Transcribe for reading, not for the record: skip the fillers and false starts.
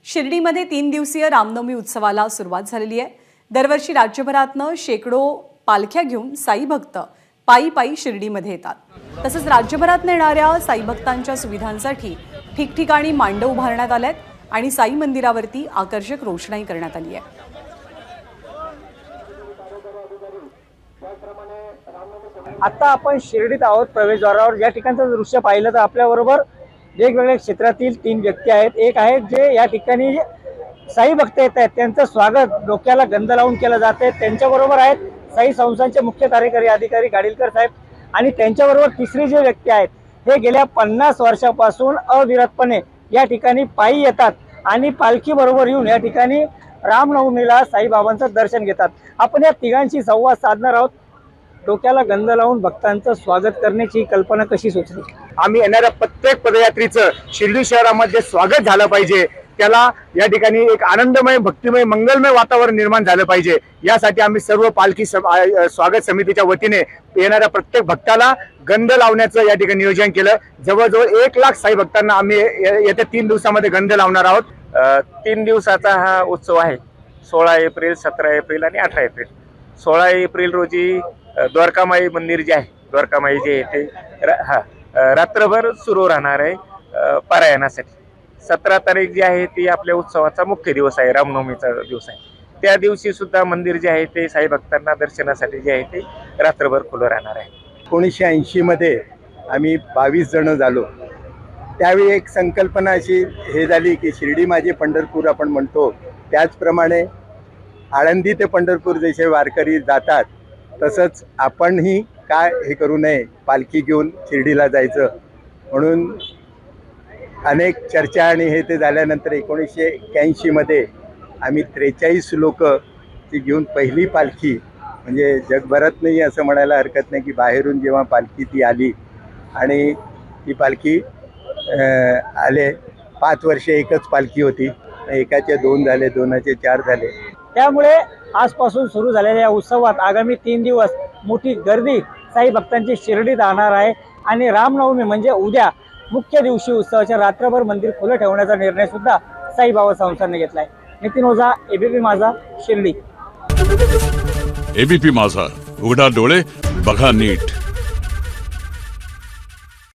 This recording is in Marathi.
शिर्डीमध्ये 3 दिवसीय रामनवमी उत्सवाला सुरुवात झालेली आहे। दरवर्षी राज्यभरातनं शेकडो पालख्या घेऊन साई भक्त पायी पायी शिर्डीमध्ये येतात। तसंच राज्यभरात येणाऱ्या साई भक्तांच्या सुविधांसाठी ठिकठिकाणी मांडव उभारण्यात आलेत आणि साई मंदिरावरती आकर्षक रोषणाई करण्यात आली आहे। आता आपण शिर्डीत आहोत प्रवेशद्वारावर। या ठिकाणचं दृश्य पाहिलं तर आपल्याबरोबर वेगवेगळ्या क्षेत्रातील 3 व्यक्ती आहेत। एक आहेत जे या ठिकाणी साई भक्त येत आहेत, त्यांचं स्वागत डोक्याला गंध लावून केलं जाते। त्यांच्याबरोबर आहेत साई संस्थांचे मुख्य कार्यकारी अधिकारी गाडीलकर साहेब आणि त्यांच्याबरोबर तिसरी जे व्यक्ती आहेत हे गेल्या 50 वर्षापासून अविरतपणे या ठिकाणी पायी येतात आणि पालखी बरोबर येऊन या ठिकाणी रामनवमीला साईबाबांचं दर्शन घेतात। आपण या तिघांशी संवाद साधणार आहोत। डोक्याला गंध लावून भक्तांचं स्वागत करण्याची कल्पना कशी सुचली? आम्ही येणाऱ्या प्रत्येक पदयात्रीचं शिर्डी शहरामध्ये स्वागत झालं पाहिजे, त्याला या ठिकाणी एक आनंदमय, भक्तिमय, मंगलमय वातावरण निर्माण झालं पाहिजे। यासाठी आम्ही सर्व पालखी स्वागत समितीच्या वतीने येणाऱ्या प्रत्येक भक्ताला गंध लावण्याचं या ठिकाणी नियोजन केलं। जवळजवळ 1 लाख साई भक्तांना आम्ही येत्या 3 दिवसामध्ये गंध लावणार आहोत। 3 दिवसाचा हा उत्सव आहे। 16 एप्रिल, 17 एप्रिल आणि 18 एप्रिल। 16 एप्रिल रोजी द्वारकामाई मंदिर जे आहे, द्वारकामाई जे आहे ते रात्रभर सुरू राहणार आहे पारायणासाठी। 17 तारीख जी आहे ती आपल्या उत्सवाचा मुख्य दिवस आहे, रामनवमीचा दिवस आहे। त्या दिवशी सुद्धा मंदिर जे आहे ते साई भक्तांना दर्शनासाठी जे आहे ते रात्रभर खुलं राहणार आहे। 1980 मध्ये आम्ही 22 जण झालो। त्यावेळी एक संकल्पना अशी हे झाली की शिर्डी माझे पंढरपूर आपण म्हणतो, त्याचप्रमाणे आळंदी ते पंढरपूर जसे वारकरी जातात तसंच आपणही काय हे करू नये, पालखी घेऊन शिर्डीला जायचं। म्हणून अनेक चर्चा आणि हे ते झाल्यानंतर 1981 मध्ये आम्ही 43 लोक ती घेऊन पहिली पालखी, म्हणजे जगभरात नाही असं म्हणायला हरकत नाही की बाहेरून जेव्हा पालखी ती आली आणि ती पालखी आले 5 वर्षे एकच पालखी होती, एकाचे 2 झाले, 2चे 4 झाले। त्यामुळे आजपासून सुरू झालेल्या या उत्सवात आगामी 3 दिवस मोठी गर्दी साई भक्तांची शिर्डीत राहणार आहे आणि रामनवमी म्हणजे उद्या मुख्य दिवशी उत्सवाच्या रात्रभर मंदिर खुलं ठेवण्याचा निर्णय सुद्धा साईबाबा संस्थांनी घेतला आहे। नितीन ओझा, एबीपी माझा, शिर्डी। एबीपी माझा, उघडा डोळे बघा नीट।